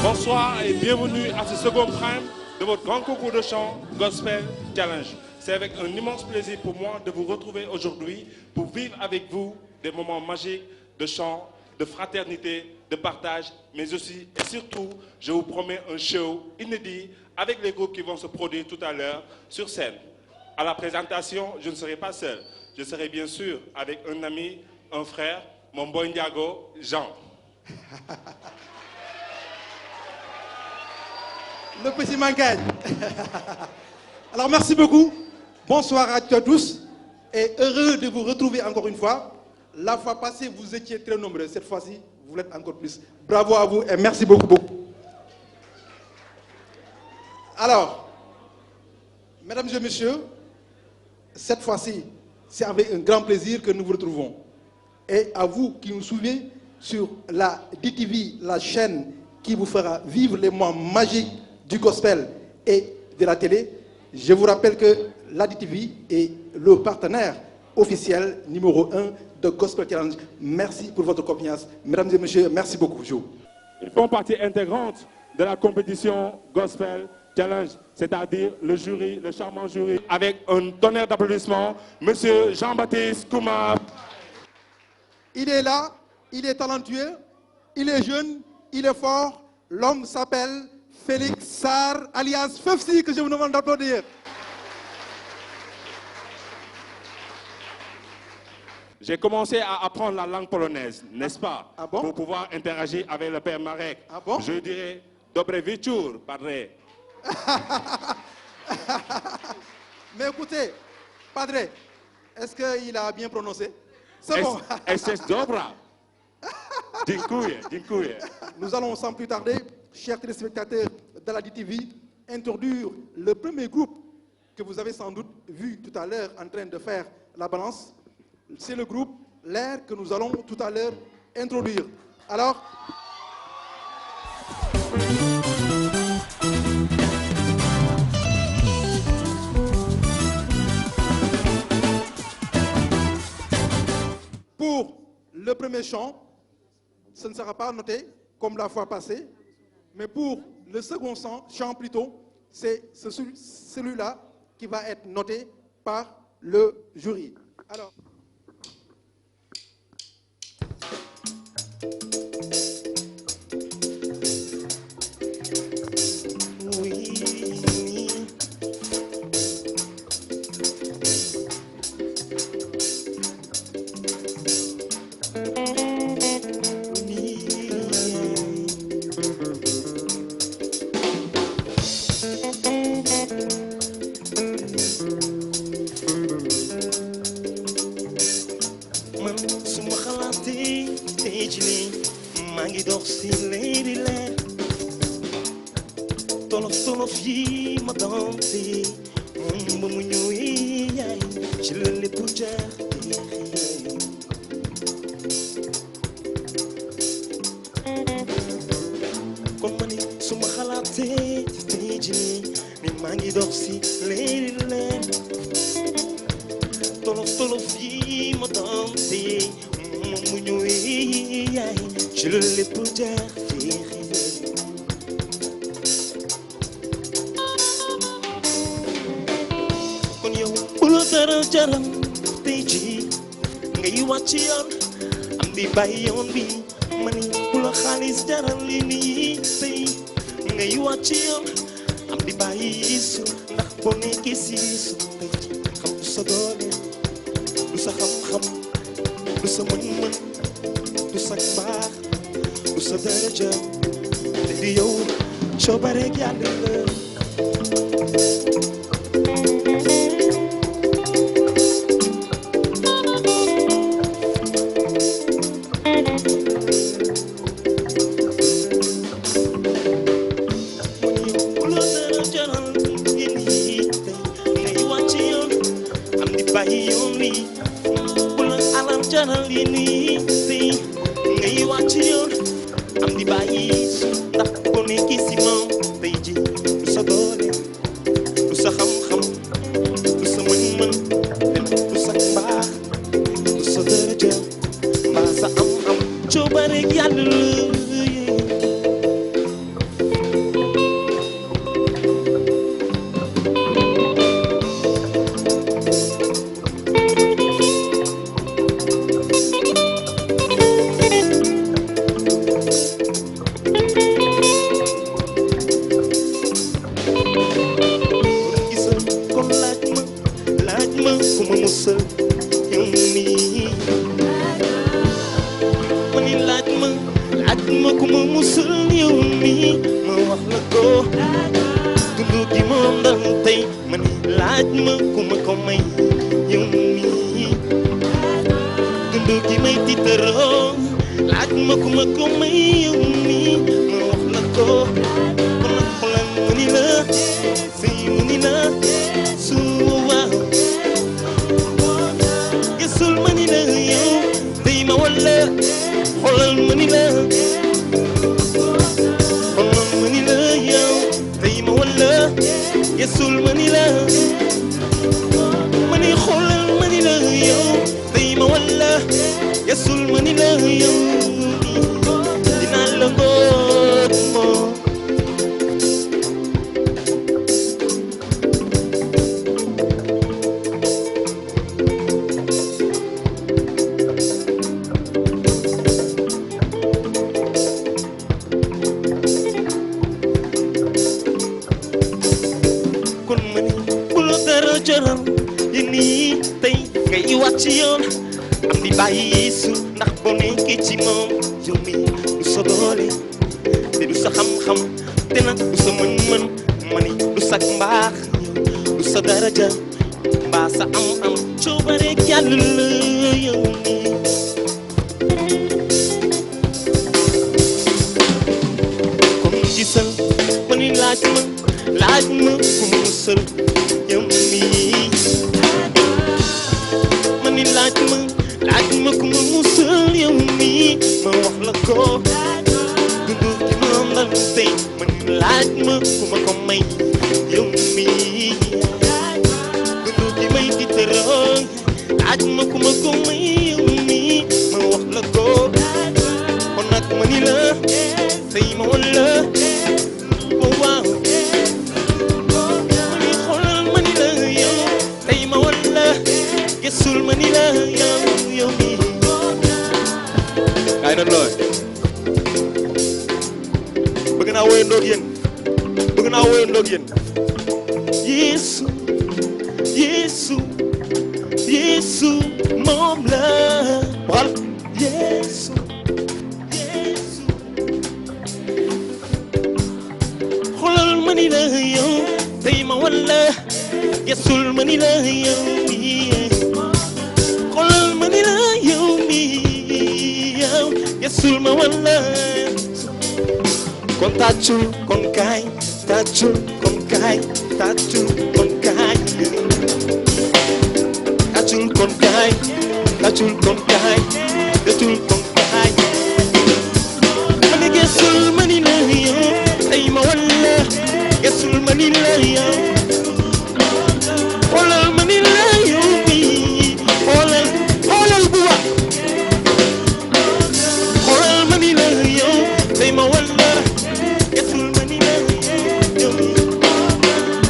Bonsoir et bienvenue à ce second prime de votre grand concours de chant Gospel Challenge. C'est avec un immense plaisir pour moi de vous retrouver aujourd'hui pour vivre avec vous des moments magiques de chant, de fraternité, de partage, mais aussi et surtout, je vous promets un show inédit avec les groupes qui vont se produire tout à l'heure sur scène. À la présentation, je ne serai pas seul. Je serai bien sûr avec un ami, un frère, mon boy Ndiago, Jean. Le petit Mangagne. Alors merci beaucoup. Bonsoir à tous et heureux de vous retrouver encore une fois. La fois passée, vous étiez très nombreux. Cette fois-ci, vous l'êtes encore plus. Bravo à vous et merci beaucoup. Alors, mesdames et messieurs, cette fois-ci, c'est avec un grand plaisir que nous vous retrouvons. Et à vous qui nous suivez sur la DTV, la chaîne qui vous fera vivre les moments magiques du gospel et de la télé, je vous rappelle que la DTV est le partenaire officiel numéro 1 de Gospel Challenge. Merci pour votre confiance. Mesdames et messieurs, merci beaucoup, Joe. Ils font partie intégrante de la compétition Gospel Challenge, c'est-à-dire le jury, le charmant jury, avec un tonnerre d'applaudissements, Monsieur Jean-Baptiste Kouma. Il est là, il est talentueux, il est jeune, il est fort. L'homme s'appelle Félix Sarr, alias Fefsi, que je vous demande d'applaudir. J'ai commencé à apprendre la langue polonaise, n'est-ce pas? Ah bon? Pour pouvoir interagir avec le père Marek. Ah bon? Je dirais Dobre wieczór, padre. Mais écoutez, Padre, est-ce qu'il a bien prononcé? C'est bon. C'est dobra. Dziękuję, dziękuję. Nous allons sans plus tarder, chers téléspectateurs de la DTV, introduire le premier groupe que vous avez sans doute vu tout à l'heure en train de faire la balance. C'est le groupe L'Air que nous allons tout à l'heure introduire. Alors, pour le premier chant, ce ne sera pas noté comme la fois passée, mais pour le second chant plutôt, c'est celui-là qui va être noté par le jury. Alors, bayon bi mani pula khalis jaral lini sey ngay waccion am di bayisu ndax bo nekki sisu xam sa doole du sa xam-xam du sa mën-mën du sa baax du sa daraja te di yow soo bare yàlla la sa doole du sa xam-xam du sa mën-mën ma ku ma musal yow mii ma ni laaj ma ku ma musal yow mii ma wax la ko dundu gi moom dal tey ma ni laaj ma ku ma ko may yow mii dundu gi may tiitaroo laaj ma ku ma ko may yow mii ma wax la ko kon nag xoolal ma ni la sëy mu ni la su waaw gisul ma ni la yow tey ma walla xoolal ma ni la xoolal ma ni la yow tey ma walla gisul ma ni la ma ni xoolal ma ni la yow tey ma walla gisul ma ni la yow dinaa la ngoot moo kon ma ni bu la dara jaral yi nii tey ngay wàcc yoon am di bàyyi Yeesu ndax boo nekkee ci moom yow mi du sa doole te du sa xam-xam te nag du sa mën-mën ma ni du sa mbaax du sa daraja mbaa sa am-am coobare Yàlla la yow mi comme gisal ma ni laaj ma ku ma musal yow mi ma ni laaj ma ku ma musal yow mii ma wax la ko dundu gi moom dal tey ma ni laaj ma ku ma ko may yow mii dundu gi may tiitaroo laaj ma ku ma ko may yow mii ma wax la ko kon nag ma ni la tey ma walla waaw ma ni xoolal ma ni la yow tey ma walla gisul ma ni la yow mii kaay na looy bëgg naa woyandoog yéen Yeesu moom la waxal Yeesu xoolal ma ni la yow tey ma walla gisul ma ni la yow mii xoolal ma ni la yow mii yow gisul ma walla kon tàccul kon kaay tàccul kon kaay tàccul kon kaay tàccul kon kaay tàccul kon kaay tàccul kon kaay ma ni gisul ma ni la yow tey ma walla gisul ma ni la yow xoolal ma ni la yow mii xoolal bu wax xoolal ma ni la yow tey ma walla gisul ma ni la yow mii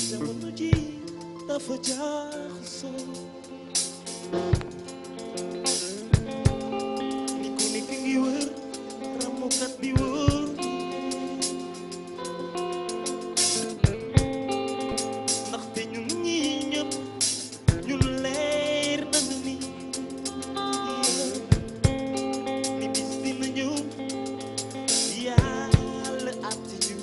jamono ji dafa jaxasoo ni ku nekk ngi wër ramukat bi wër ndaxte ñun ñi ñëpp ñun leer nañu ni bis dina ñëw yàlla àtte ñu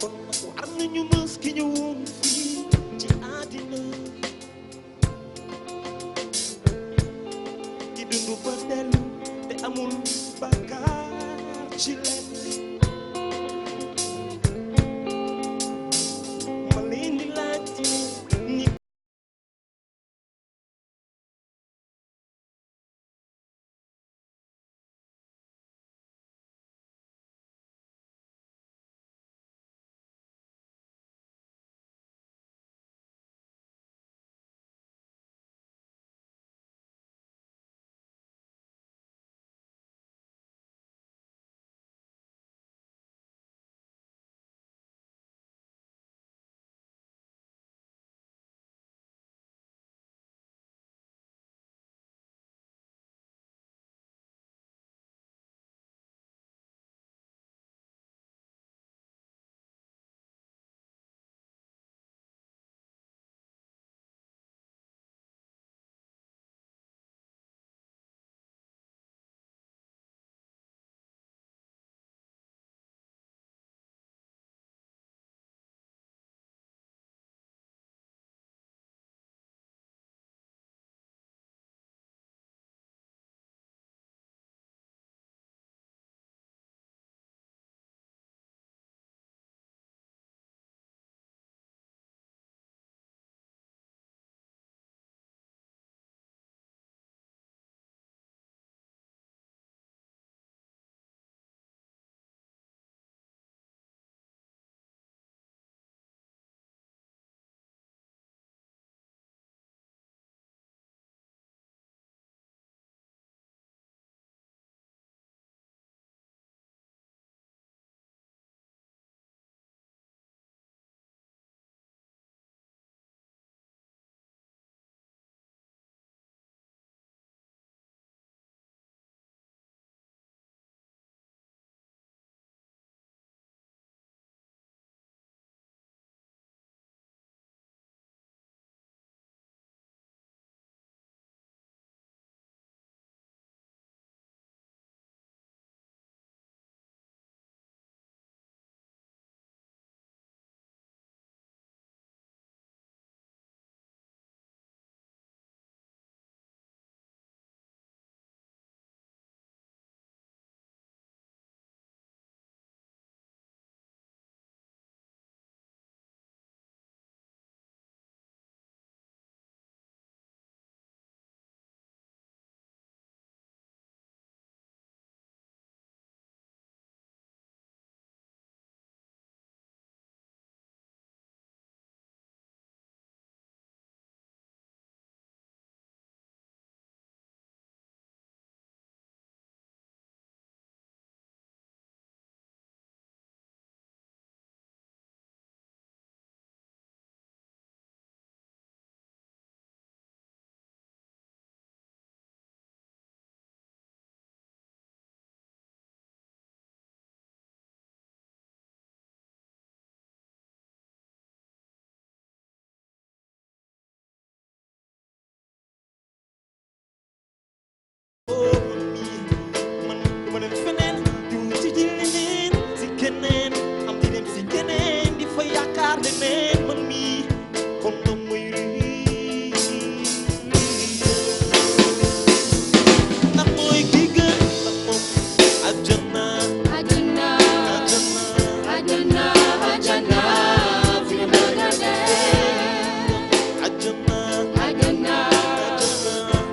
kon nag war nañu mës ki ñëwoon fii ci àddina di dund ba dellu te amul bàkkaar ci leen ma leen di laajte ni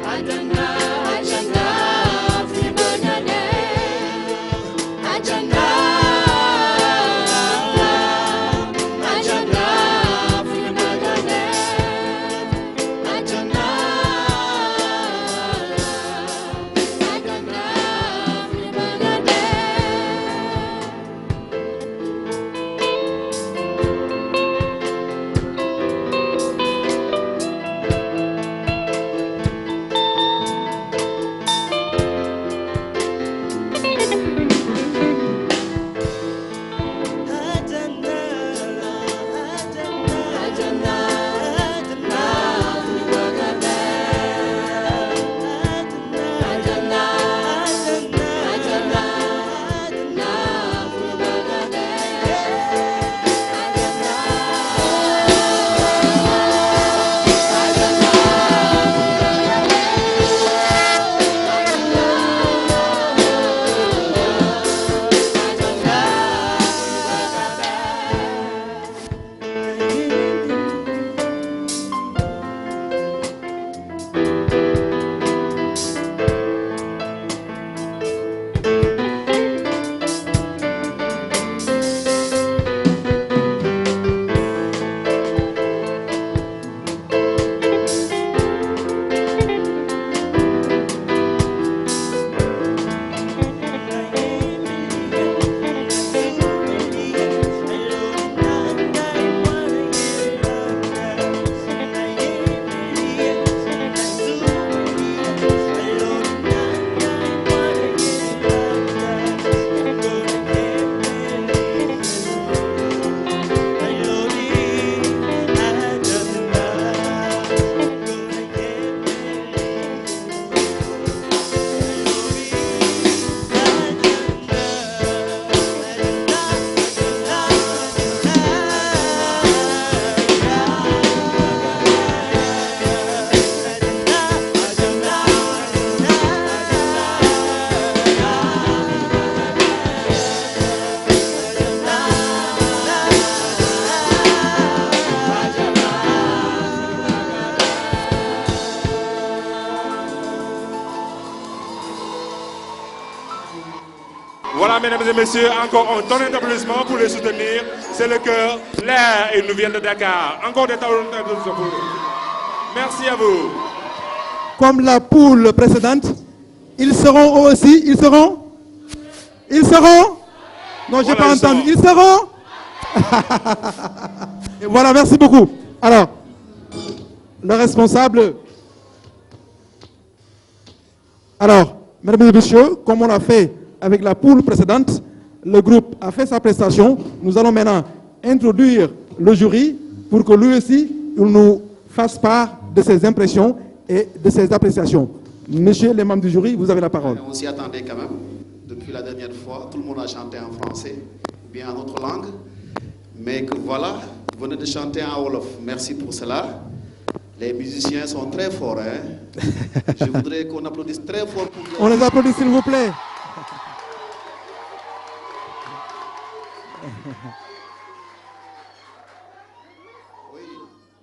I don't know. Voilà, mesdames et messieurs, encore un tonnerre d'applaudissements pour les soutenir. C'est le cœur, l'air, et nous viennent de Dakar. Encore des applaudissements pour eux. Merci à vous. Comme la poule précédente, ils seront eux aussi, ils seront. Non, j'ai Voilà, pas ils entendu. seront. Ils seront. Et voilà, merci beaucoup. Alors, le responsable. Alors, mesdames et messieurs, comme on l'a fait avec la poule précédente, le groupe a fait sa prestation. Nous allons maintenant introduire le jury pour que lui aussi il nous fasse part de ses impressions et de ses appréciations. Messieurs les membres du jury, vous avez la parole. On s'y attendait quand même. Depuis la dernière fois, tout le monde a chanté en français, ou bien en autre langue. Mais que voilà, vous venez de chanter en Wolof. Merci pour cela. Les musiciens sont très forts. Hein? Je voudrais qu'on applaudisse très fort pour eux. On les applaudit s'il vous plaît. Oui,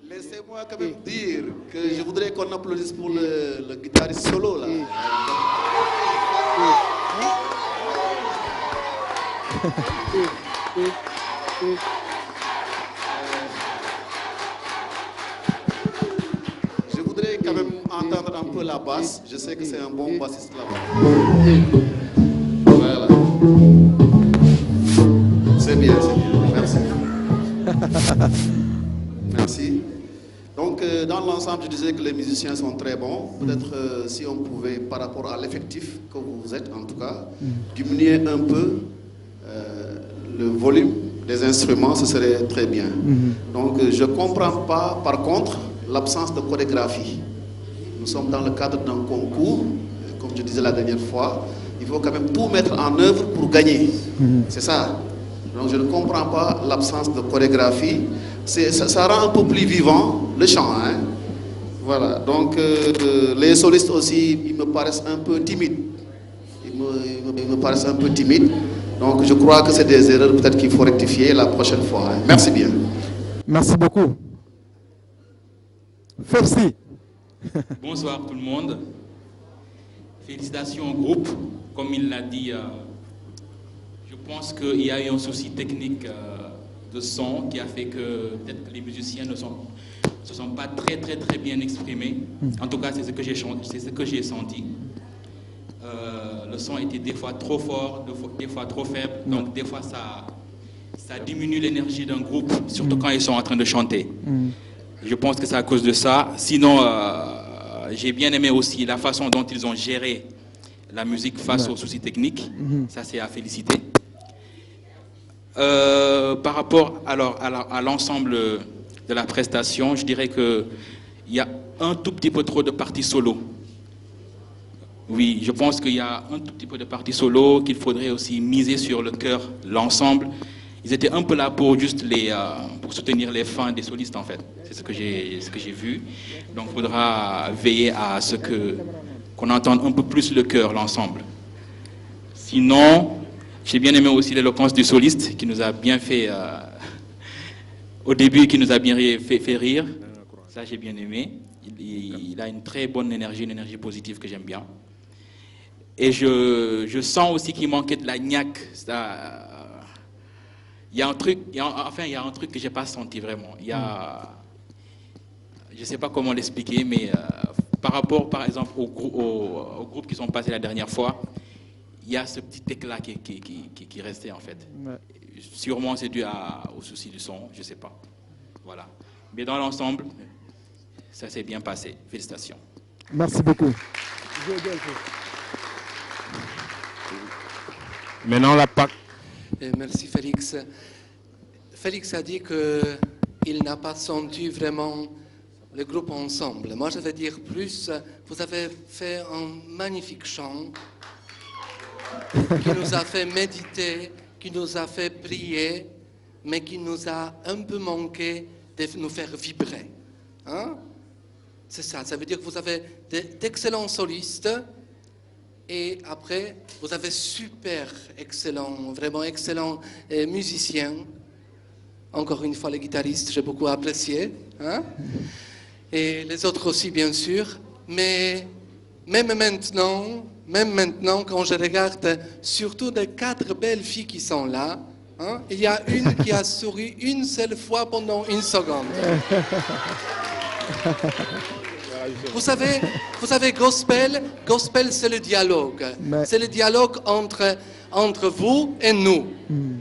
laissez-moi quand même dire que je voudrais qu'on applaudisse pour le guitariste solo là. Je voudrais quand même entendre un peu la basse. Je sais que c'est un bon bassiste là-bas. Voilà. C'est bien. Merci. Merci. Donc, dans l'ensemble, je disais que les musiciens sont très bons. Peut-être si on pouvait, par rapport à l'effectif que vous êtes en tout cas, diminuer un peu le volume des instruments, ce serait très bien. Donc, je ne comprends pas, par contre, l'absence de chorégraphie. Nous sommes dans le cadre d'un concours, comme je disais la dernière fois. Il faut quand même tout mettre en œuvre pour gagner. C'est ça. Donc, je ne comprends pas l'absence de chorégraphie. Ça rend un peu plus vivant le chant. Hein? Voilà. Donc, les solistes aussi, ils me paraissent un peu timides. Ils me paraissent un peu timides. Donc, je crois que c'est des erreurs peut-être qu'il faut rectifier la prochaine fois. Hein? Merci bien. Merci beaucoup. Merci. Bonsoir tout le monde. Félicitations au groupe. Comme il l'a dit, je pense qu'il y a eu un souci technique de son qui a fait que peut-être que les musiciens ne se sont pas très bien exprimés. En tout cas, c'est ce que j'ai senti. Le son était des fois trop fort, des fois trop faible. Donc des fois ça diminue l'énergie d'un groupe, surtout quand ils sont en train de chanter. Je pense que c'est à cause de ça. Sinon, j'ai bien aimé aussi la façon dont ils ont géré la musique face aux soucis techniques. Ça, c'est à féliciter. Par rapport à l'ensemble de la prestation, je dirais qu'il y a un tout petit peu trop de parties solo. Oui, je pense qu'il y a un tout petit peu de parties solo, qu'il faudrait aussi miser sur le chœur, l'ensemble. Ils étaient un peu là pour juste pour soutenir les fins des solistes en fait. C'est ce que j'ai vu. Donc il faudra veiller à ce qu'on entende un peu plus le chœur, l'ensemble. Sinon, j'ai bien aimé aussi l'éloquence du soliste qui nous a bien fait au début, qui nous a bien fait rire. Ça j'ai bien aimé. Il a une très bonne énergie, une énergie positive que j'aime bien. Et je sens aussi qu'il manquait de la niaque. Il y a un truc, il y a un truc que j'ai pas senti vraiment. Je ne sais pas comment l'expliquer, mais par rapport, par exemple, au groupe qui sont passés la dernière fois, il y a ce petit éclat qui restait en fait. Ouais. Sûrement c'est dû au souci du son, je ne sais pas. Voilà. Mais dans l'ensemble, ça s'est bien passé. Félicitations. Merci beaucoup. Maintenant la PAC. Merci Félix. Félix a dit qu'il n'a pas senti vraiment le groupe ensemble. Moi je vais dire plus, vous avez fait un magnifique chant qui nous a fait méditer, qui nous a fait prier, mais qui nous a un peu manqué de nous faire vibrer. Hein? C'est ça, ça veut dire que vous avez d'excellents solistes. Et après, vous avez super excellents, vraiment excellents musiciens. Encore une fois, les guitaristes, j'ai beaucoup apprécié. Hein? Et les autres aussi, bien sûr. Mais même maintenant, même maintenant, quand je regarde surtout les 4 belles filles qui sont là, hein, il y a une qui a souri une seule fois pendant 1 seconde. Vous savez, gospel, c'est le dialogue. C'est le dialogue entre vous et nous.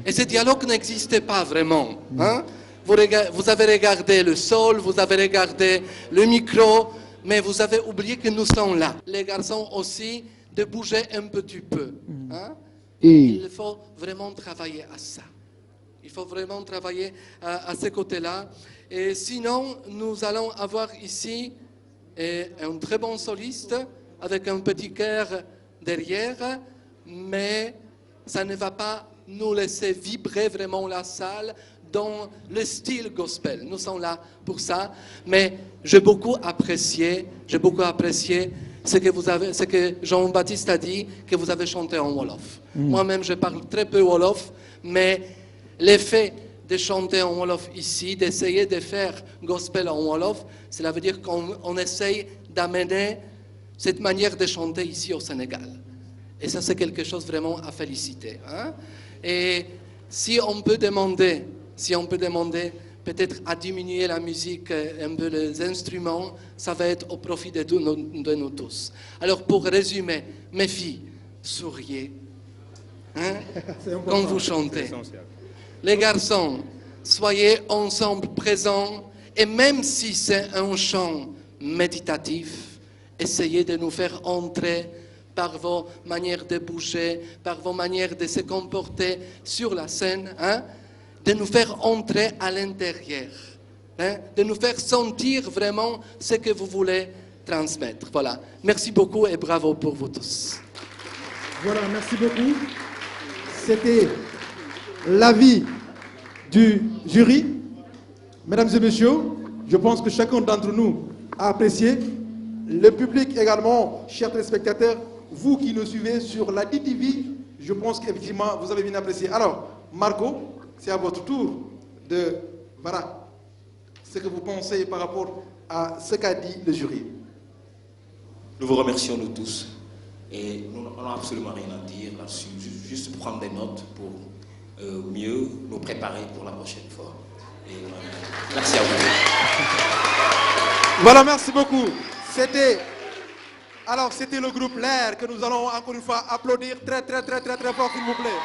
Et ce dialogue n'existait pas vraiment. Hein? Vous avez regardé le sol, vous avez regardé le micro, mais vous avez oublié que nous sommes là. Les garçons aussi, de bouger un petit peu. Hein? Il faut vraiment travailler à ça. Il faut vraiment travailler à ce côté-là. Et sinon, nous allons avoir ici un très bon soliste avec un petit cœur derrière, mais ça ne va pas nous laisser vibrer vraiment la salle dans le style gospel. Nous sommes là pour ça, mais j'ai beaucoup apprécié ce que Jean-Baptiste a dit, que vous avez chanté en Wolof. Moi-même, je parle très peu Wolof, mais l'effet de chanter en Wolof ici, d'essayer de faire gospel en Wolof, cela veut dire qu'on essaye d'amener cette manière de chanter ici au Sénégal. Et ça, c'est quelque chose vraiment à féliciter. Hein? Et si on peut demander peut-être à diminuer la musique, un peu les instruments, ça va être au profit de nous tous. Alors, pour résumer, mes filles, souriez hein, quand vous chantez. Les garçons, soyez ensemble présents et même si c'est un chant méditatif, essayez de nous faire entrer par vos manières de bouger, par vos manières de se comporter sur la scène, hein, de nous faire entrer à l'intérieur, hein, de nous faire sentir vraiment ce que vous voulez transmettre. Voilà. Merci beaucoup et bravo pour vous tous. Voilà, merci beaucoup. C'était l'avis du jury. Mesdames et messieurs, je pense que chacun d'entre nous a apprécié. Le public également, chers téléspectateurs, vous qui nous suivez sur la DTV, je pense qu'effectivement, vous avez bien apprécié. Alors, Marco, c'est à votre tour de... Voilà, ce que vous pensez par rapport à ce qu'a dit le jury. Nous vous remercions, nous tous. Et nous n'avons absolument rien à dire là-dessus. Juste prendre des notes pour mieux nous préparer pour la prochaine fois. Et, merci à vous. Voilà, merci beaucoup. C'était le groupe L'Air que nous allons encore une fois applaudir très fort, s'il vous plaît.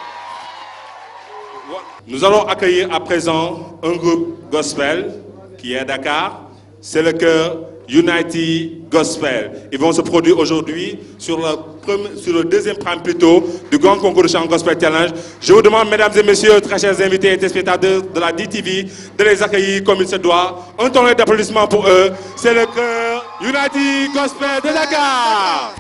Nous allons accueillir à présent un groupe gospel qui est à Dakar. C'est le chœur Unity Gospel. Ils vont se produire aujourd'hui sur le deuxième prime plutôt du grand concours de chant Gospel Challenge. Je vous demande, mesdames et messieurs, très chers invités et téléspectateurs de la DTV, de les accueillir comme il se doit. Un tonnerre d'applaudissements pour eux. C'est le chœur Unity Gospel de Dakar.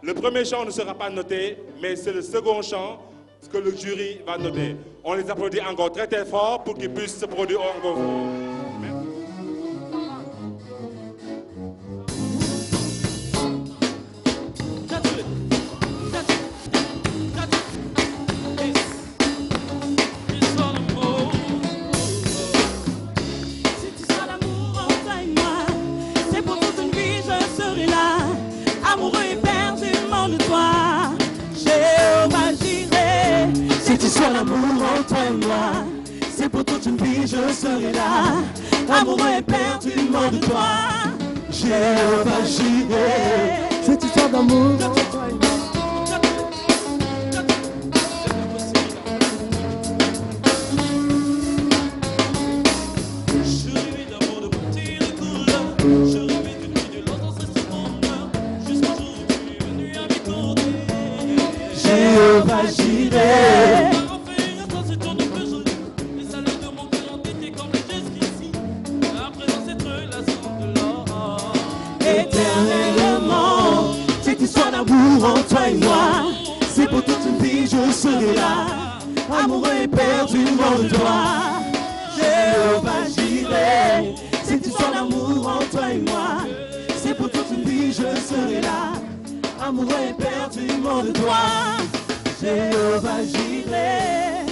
Le premier chant ne sera pas noté, mais c'est le second chant que le jury va noter. On les applaudit encore très fort pour qu'ils puissent se produire encore fort. C'est pour toute une vie, je serai là. Amoureux éperdument de toi. Jéhovah Jireh. Cette histoire d'amour entre toi et moi. Je rêvais d'amour, de beauté, de couleur. Je rêvais d'une vie de l'autre dans ce monde. Jusqu'au jour où tu es venu habiter. Jéhovah Jireh. Éternellement, cette histoire d'amour entre toi et moi, c'est pour toute une vie, je serai là, amoureux éperdument de toi. Jéhovah Jireh, cette histoire d'amour entre toi et moi, c'est pour toute une vie, je serai là, amoureux éperdument de toi. Jéhovah Jireh.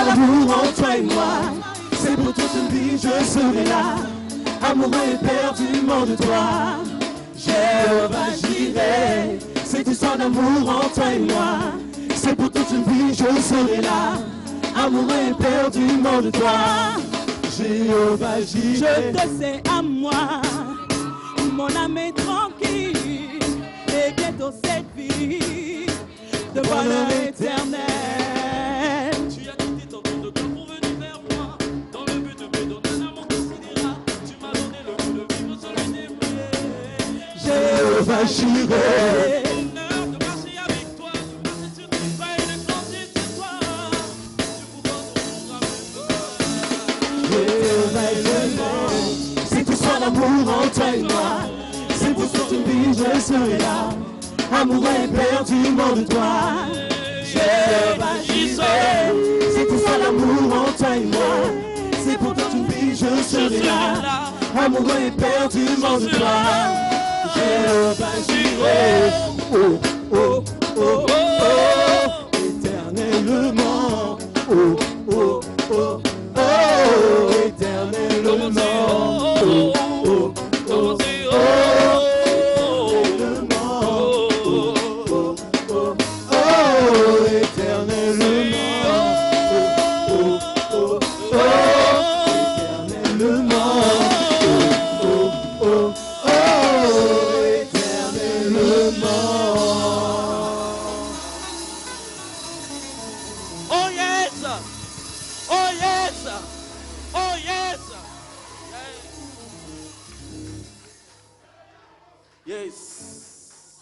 l'amour entre toi et moi. C'est pour toute une vie, je serai là. Amoureux éperdument de toi. Jéhovah Jireh, cette histoire d'amour entre toi et moi. C'est pour toute une vie, je serai là. Amoureux éperdument de toi. Jéhovah Jireh, Je te sais à moi, mon âme est tranquille, et bientôt cette vie de bonheur éternel. tu as quitté ton tour de corps pour venir vers moi. Dans le but de me donner un amour considérable. Tu m'as donné le goût de vivre celui d'aimer. Jéhovah Jireh, l'honneur de marcher avec toi, de marcher sur tes pas et de grandir sur toi. Tu pourras Jéhovah Jireh, c'est tout son amour en toi et moi. C'est pour toute une vie, je serai là. Amoureux éperdument de toi. Jéhovah Jireh, c'est tout son amour en toi et moi. C'est pour toute une vie, je serai là. Amoureux éperdument de toi. Jéhovah Jireh, oh, oh, oh, oh, éternellement, oh, oh, oh, oh, éternellement, oh, oh, oh, oh, oh yes, oh yes, oh yes, yes.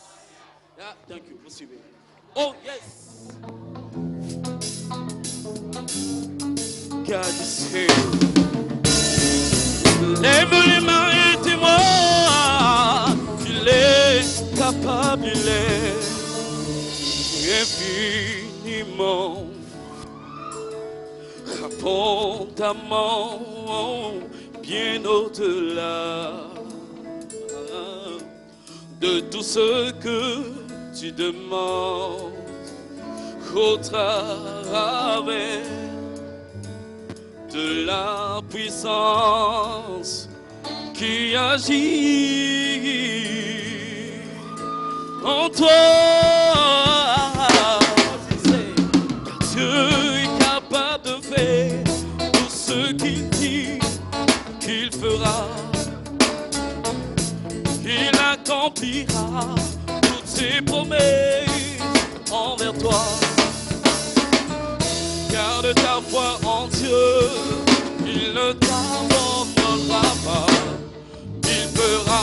Yeah, thank you. Poursuivez. Oh yes. God is here. Lève les mains et dis-moi qu'il est capable, il est infiniment, abondamment, bien au-delà de tout ce que tu demandes au travers de la puissance qui agit en toi. Dieu est capable de faire tout ce qu'il dit qu'il fera. Il accomplira toutes ses promesses envers toi. Garde ta foi en Dieu, il ne t'abandonnera pas, il fera.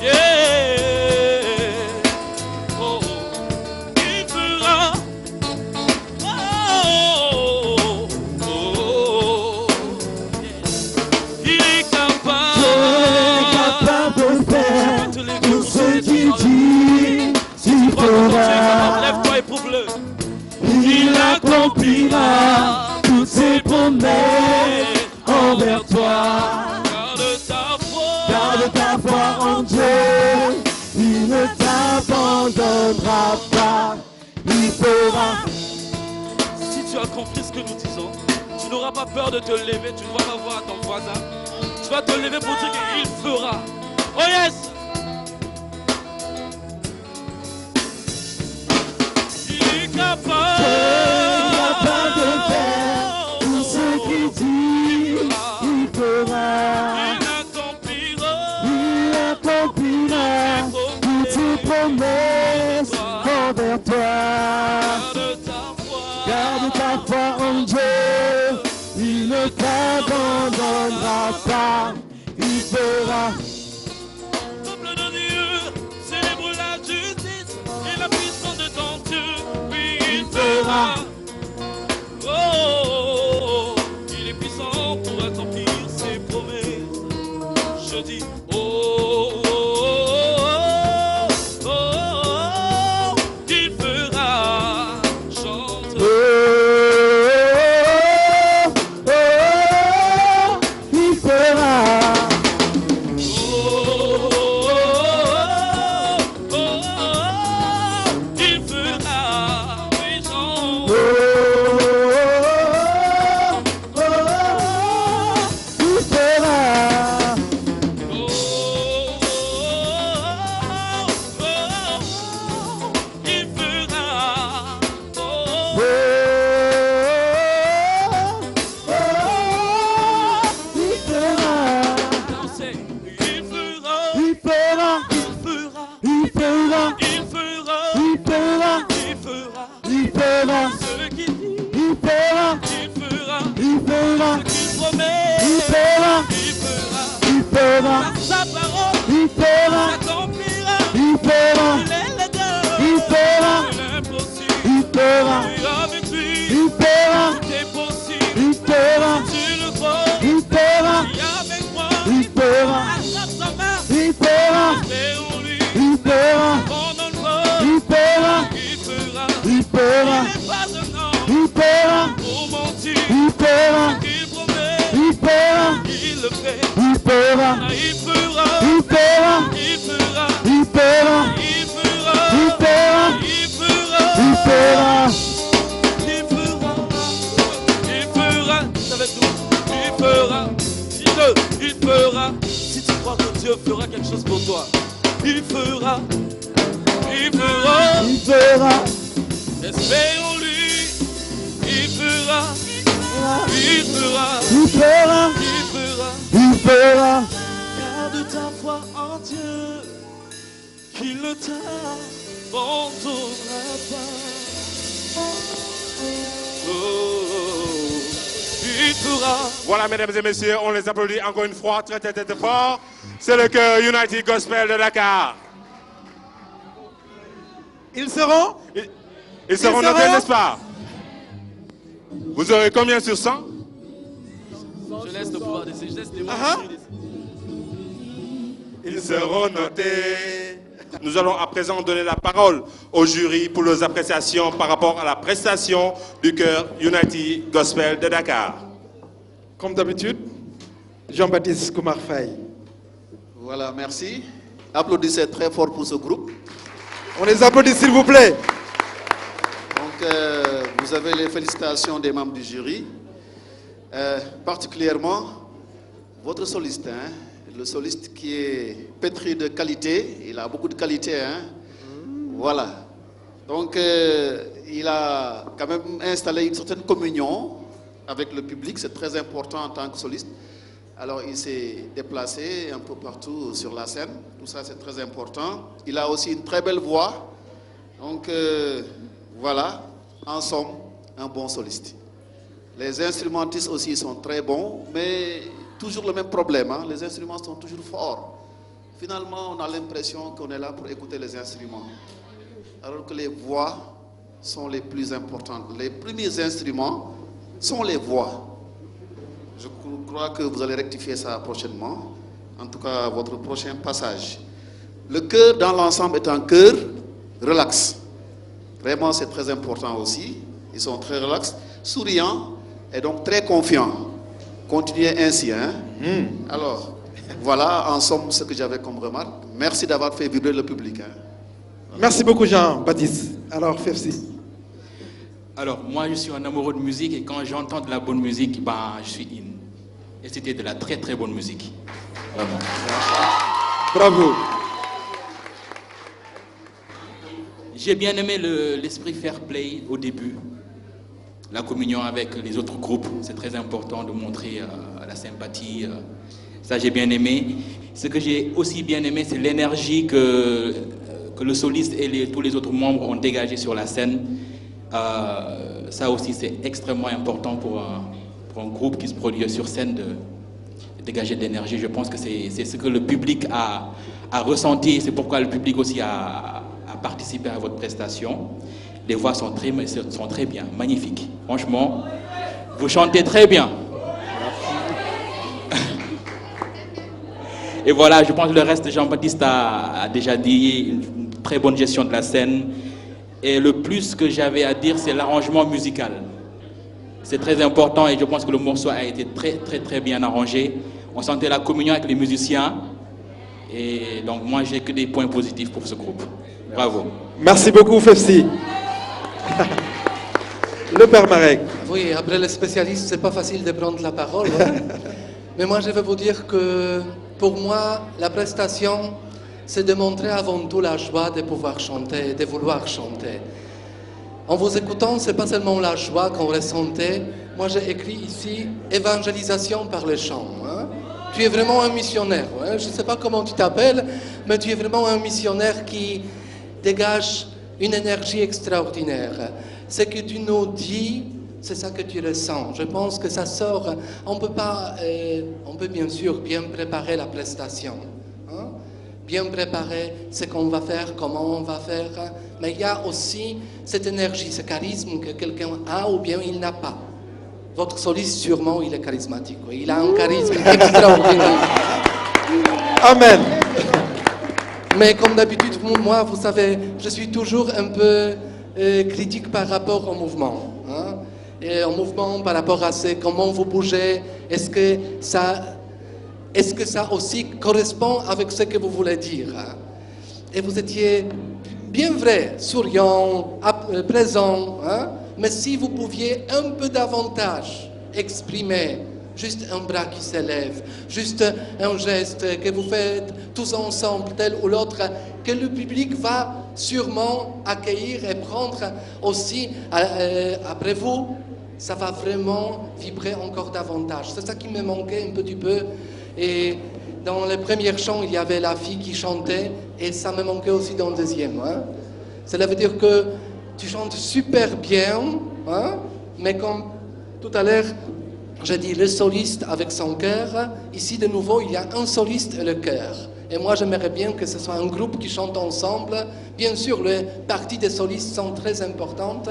Yeah, oh, il fera. Oh, oh, oh, il est capable de faire tout ce qu'il dit, il fera. Lève-toi et prouve-le. Il accomplira toutes ses promesses envers toi. Garde ta foi en Dieu, il ne t'abandonnera pas, il fera. Si tu as compris ce que nous disons, tu n'auras pas peur de te lever, tu ne vas pas voir ton voisin. Tu vas te lever pour dire qu'il fera. Oh yes! Capable de faire tout ce qu'il dit, il fera. Il accomplira toutes ses promesses envers toi. Garde ta foi en Dieu, il ne t'abandonnera pas, il fera. Peuple de Dieu, célèbre la justice et la puissance de ton Dieu. Oh, il est puissant pour accomplir ses promesses. Je dis, oh, oh, oh, oh, oh, il fera chanter. Oh, oh, oh, il fera. Oh, il fera, il fera, il fera, il fera, il fera, il fera, il fera, il fera, il fera, il fera, il fera, avec nous, il fera, il fera. Si tu crois que Dieu fera quelque chose pour toi, il fera, il fera, il fera, espérons-lui, il fera, il fera, il fera, il fera. il fera. Garde ta foi en Dieu, qu'il ne t'abandonnera pas. Oh, il fera. Voilà, mesdames et messieurs, on les applaudit encore une fois très très très fort. C'est le chœur United Gospel de Dakar. Ils seront Ils seront notés, n'est-ce pas? Vous aurez combien sur 100? Je laisse le pouvoir décider, je laisse les mots décider. Ils seront notés. Nous allons à présent donner la parole au jury pour leurs appréciations par rapport à la prestation du chœur United Gospel de Dakar. Comme d'habitude, Jean-Baptiste Koumar Faye. Voilà, merci. Applaudissez très fort pour ce groupe. On les applaudit s'il vous plaît. Donc, vous avez les félicitations des membres du jury. Particulièrement, votre soliste, hein, le soliste qui est pétri de qualité. Il a beaucoup de qualité. Hein. Voilà. Donc, il a quand même installé une certaine communion avec le public. C'est très important en tant que soliste. Alors, il s'est déplacé un peu partout sur la scène. Tout ça, c'est très important. Il a aussi une très belle voix. Donc, voilà, en somme, un bon soliste. Les instrumentistes aussi sont très bons, mais toujours le même problème. Hein? Les instruments sont toujours forts. Finalement, on a l'impression qu'on est là pour écouter les instruments. Alors que les voix sont les plus importantes. Les premiers instruments sont les voix. Je crois que vous allez rectifier ça prochainement. En tout cas, votre prochain passage. Le chœur dans l'ensemble est un chœur relax. Vraiment, c'est très important aussi. Ils sont très relax, souriants et donc très confiants. Continuez ainsi. Hein? Alors, voilà en somme ce que j'avais comme remarque. Merci d'avoir fait vibrer le public. Hein? Merci beaucoup Jean-Baptiste. Alors, Fefsi. Alors, moi, je suis un amoureux de musique et quand j'entends de la bonne musique, ben, je suis in. Et c'était de la très très bonne musique. Vraiment. Bravo. J'ai bien aimé l'esprit fair play au début. La communion avec les autres groupes, c'est très important de montrer la sympathie. Ça, j'ai bien aimé. Ce que j'ai aussi bien aimé, c'est l'énergie que le soliste et tous les autres membres ont dégagé sur la scène. Ça aussi, c'est extrêmement important pour un groupe qui se produit sur scène de dégager de l'énergie. Je pense que c'est ce que le public a ressenti. C'est pourquoi le public aussi a participé à votre prestation. Les voix sont très bien, magnifiques. Franchement, vous chantez très bien. Et voilà, je pense que le reste, Jean-Baptiste a déjà dit, une très bonne gestion de la scène. Et le plus que j'avais à dire, c'est l'arrangement musical. C'est très important et je pense que le morceau a été très bien arrangé. On sentait la communion avec les musiciens. Et donc moi, j'ai que des points positifs pour ce groupe. Bravo. Merci beaucoup, Fefsi. Le Père Marek. Oui, après les spécialistes, c'est pas facile de prendre la parole. Hein. Mais moi, je vais vous dire que pour moi, la prestation, c'est de montrer avant tout la joie de pouvoir chanter, de vouloir chanter. En vous écoutant, c'est pas seulement la joie qu'on ressentait. Moi, j'ai écrit ici évangélisation par le chant. Hein. Tu es vraiment un missionnaire. Hein. Je ne sais pas comment tu t'appelles, mais tu es vraiment un missionnaire qui dégage une énergie extraordinaire. Ce que tu nous dis, c'est ça que tu ressens. Je pense que ça sort. On peut bien sûr bien préparer la prestation. Hein? Bien préparer ce qu'on va faire, comment on va faire. Mais il y a aussi cette énergie, ce charisme que quelqu'un a ou bien il n'a pas. Votre soliste, sûrement, il est charismatique. Oui. Il a un charisme extraordinaire. Amen. Mais comme d'habitude, moi, vous savez, je suis toujours un peu critique par rapport au mouvement. Hein? Et au mouvement par rapport à comment vous bougez, est-ce que ça est-ce que ça aussi correspond avec ce que vous voulez dire? Et vous étiez bien vrai, souriant, présent, hein? Mais si vous pouviez un peu davantage exprimer, juste un bras qui s'élève, juste un geste que vous faites tous ensemble, tel ou l'autre, que le public va sûrement accueillir et prendre aussi après vous, ça va vraiment vibrer encore davantage. C'est ça qui me manquait un petit peu. Et dans les premiers chants, il y avait la fille qui chantait, et ça me manquait aussi dans le deuxième. Hein? Cela veut dire que tu chantes super bien, hein? Mais comme tout à l'heure, j'ai dit le soliste avec son cœur. Ici, de nouveau, il y a un soliste et le chœur. Et moi, j'aimerais bien que ce soit un groupe qui chante ensemble. Bien sûr, les parties des solistes sont très importantes,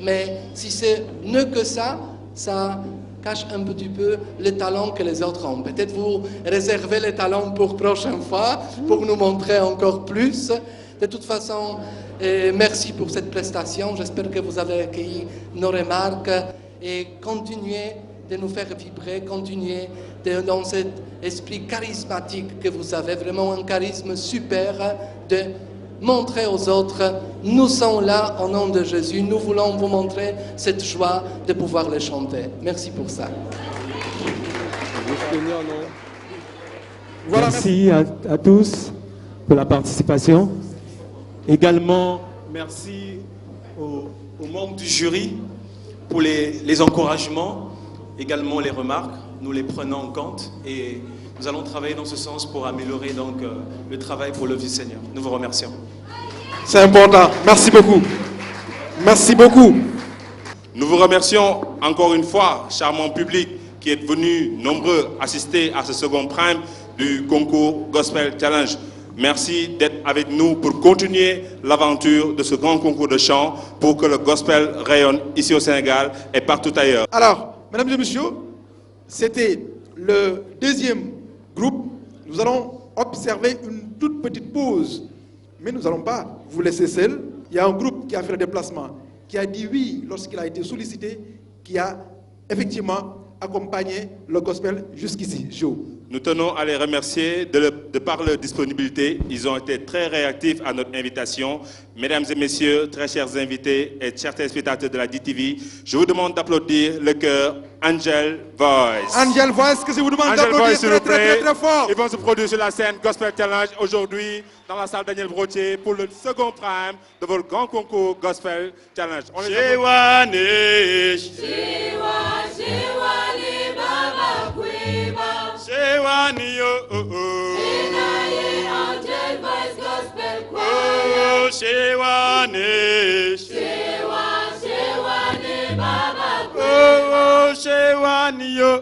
mais si c'est ne que ça, ça cache un petit peu le talent que les autres ont. Peut-être vous réservez les talents pour la prochaine fois, pour nous montrer encore plus. De toute façon, merci pour cette prestation. J'espère que vous avez accueilli nos remarques et continuez de nous faire vibrer, continuez dans cet esprit charismatique que vous avez, vraiment un charisme super de montrer aux autres, nous sommes là au nom de Jésus, nous voulons vous montrer cette joie de pouvoir les chanter. Merci pour ça. Voilà, merci à tous pour la participation. Également, merci aux membres du jury pour les encouragements, également les remarques. Nous les prenons en compte et nous allons travailler dans ce sens pour améliorer donc le travail pour l'œuvre du Seigneur. Nous vous remercions. C'est important. Merci beaucoup. Merci beaucoup. Nous vous remercions encore une fois, charmant public, qui êtes venus nombreux assister à ce second prime du concours Gospel Challenge. Merci d'être avec nous pour continuer l'aventure de ce grand concours de chant pour que le gospel rayonne ici au Sénégal et partout ailleurs. Alors, mesdames et messieurs, c'était le deuxième groupe. Nous allons observer une toute petite pause, mais nous n'allons pas vous laisser seul. Il y a un groupe qui a fait le déplacement, qui a dit oui lorsqu'il a été sollicité, qui a effectivement accompagné le gospel jusqu'ici. Joe. Nous tenons à les remercier de par leur disponibilité. Ils ont été très réactifs à notre invitation. Mesdames et messieurs, très chers invités et chers téléspectateurs de la DTV, je vous demande d'applaudir le chœur Angel Voice. Angel Voice, que je vous demande d'applaudir très fort. Ils vont se produire sur la scène Gospel Challenge aujourd'hui dans la salle Daniel Brottier pour le second prime de votre grand concours Gospel Challenge. On les Shewani yo Angel Voice Gospel Choir. Shewani Shewani Baba Choir. Shewani yo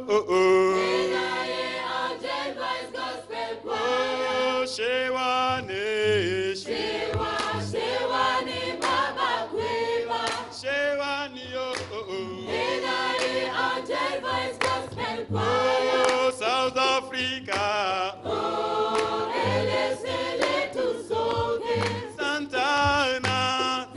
Angel Voice Gospel Choir. Shewani Shewani Baba Choir. Shewani yo Angel Voice Gospel Choir. South Africa. Oh, et laissez-les tous sauter. Santa Ana.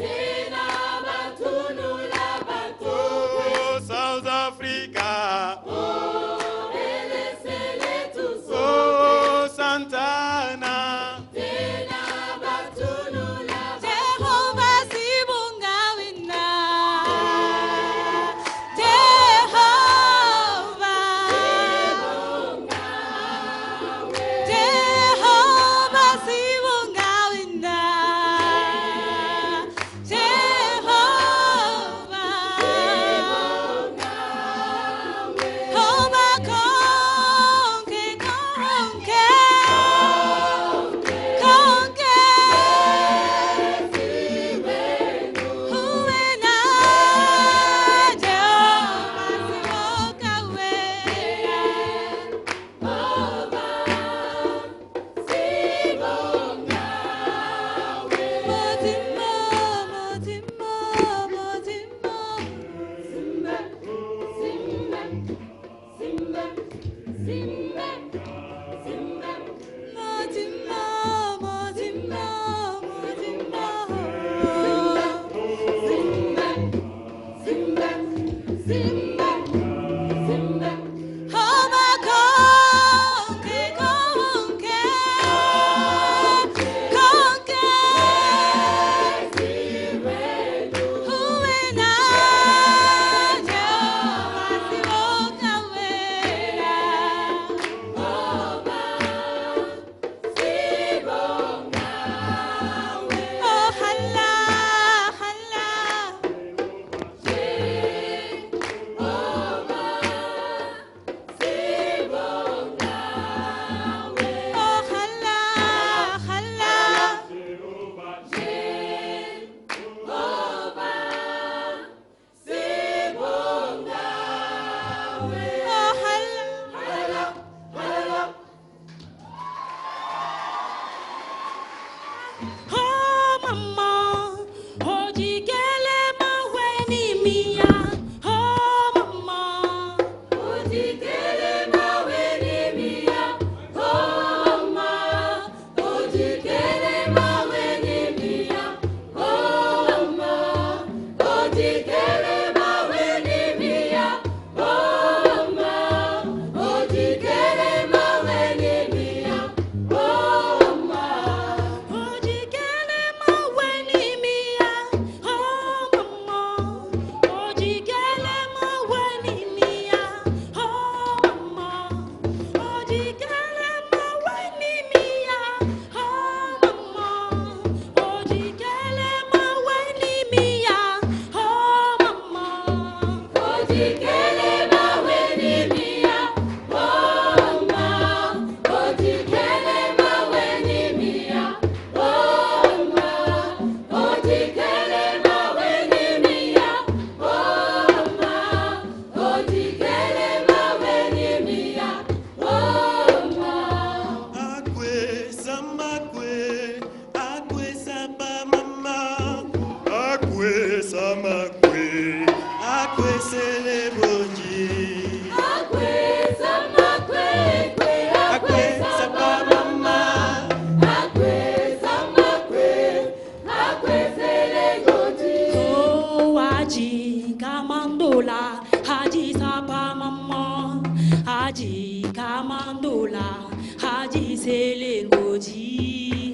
Oh, Haji Kamandola, Haji Sapa Maman, Haji Kamandola, Haji Selengoji.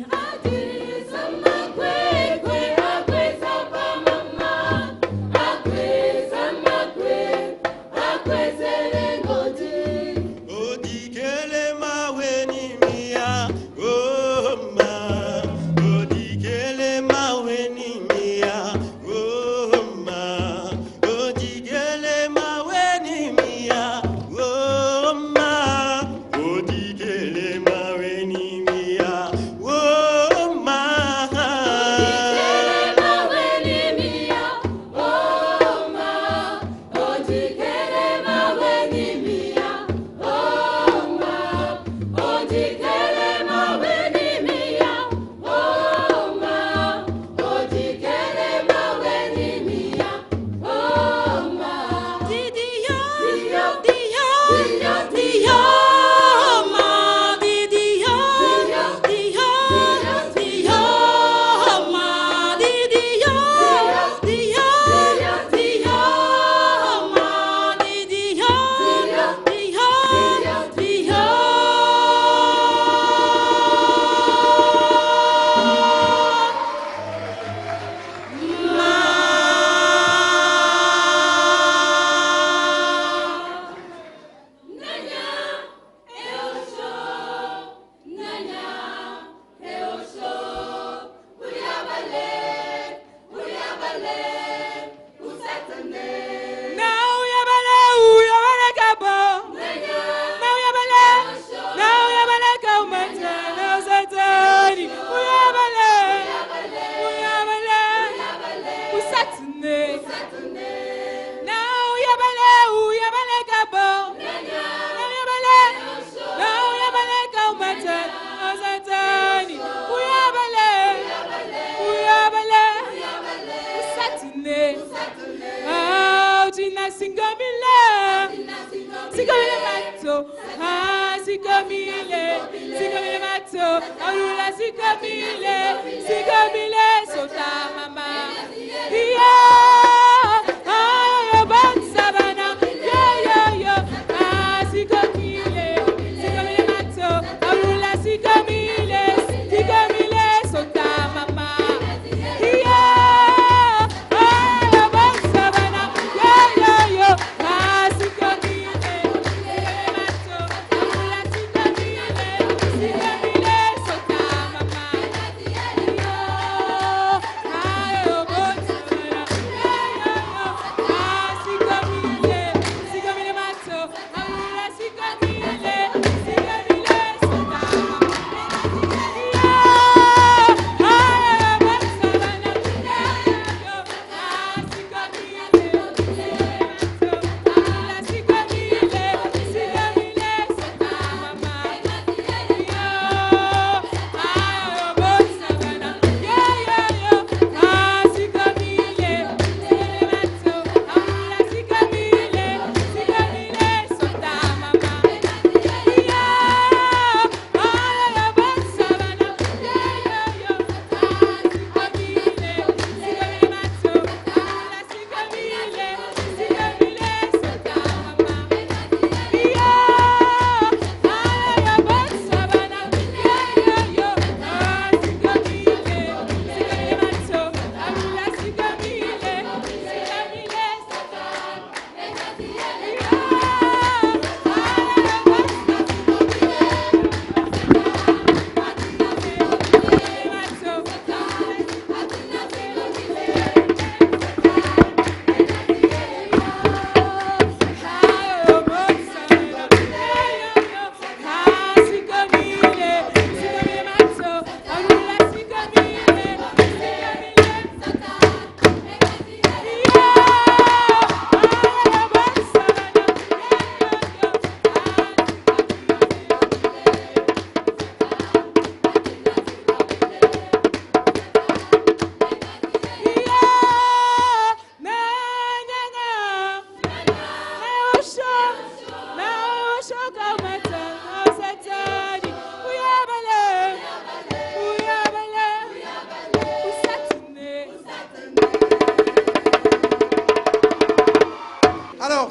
Haji Sama Kwe Kwe, Akwe Sapa Maman, Akwe Sama Kwe, Akwe Selengoji. Odikele maweni mia, oh ma. Odikele maweni mia, oh ma. Odikele maweni mia, oh ma. Odikele maweni mia, oh ma. Yeah.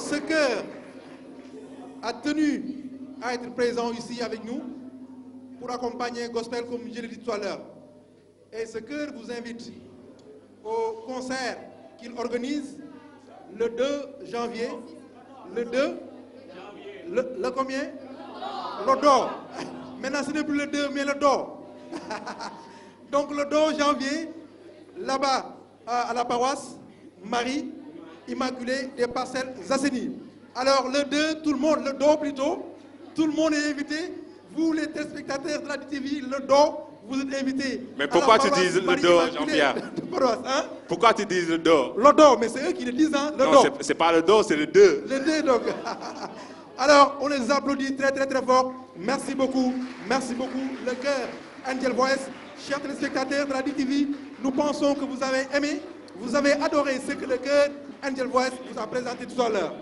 Alors, ce chœur a tenu à être présent ici avec nous pour accompagner Gospel, comme je l'ai dit tout à l'heure. Et ce chœur vous invite au concert qu'il organise le 2 janvier. Le 2 le combien? Le do. Maintenant, ce n'est plus le 2, mais le do. Donc, le 2 janvier, là-bas, à la paroisse Marie Immaculée des Parcelles Assainies. Alors, le 2, tout le monde, le do plutôt, tout le monde est invité. Vous, les téléspectateurs de la DTV, le do, vous êtes invités. Mais pourquoi tu dis le do, Jean-Pierre? Hein? Pourquoi tu dis le do? Le do, mais c'est eux qui le disent, hein? Le non, do. c'est pas le do, c'est le 2. Le 2, donc. Alors, on les applaudit très, très, très fort. Merci beaucoup. Merci beaucoup. Le chœur Angel Voice. Chers téléspectateurs de la DTV, nous pensons que vous avez aimé, vous avez adoré ce que le chœur Angel Voice vous a présenté tout à l'heure.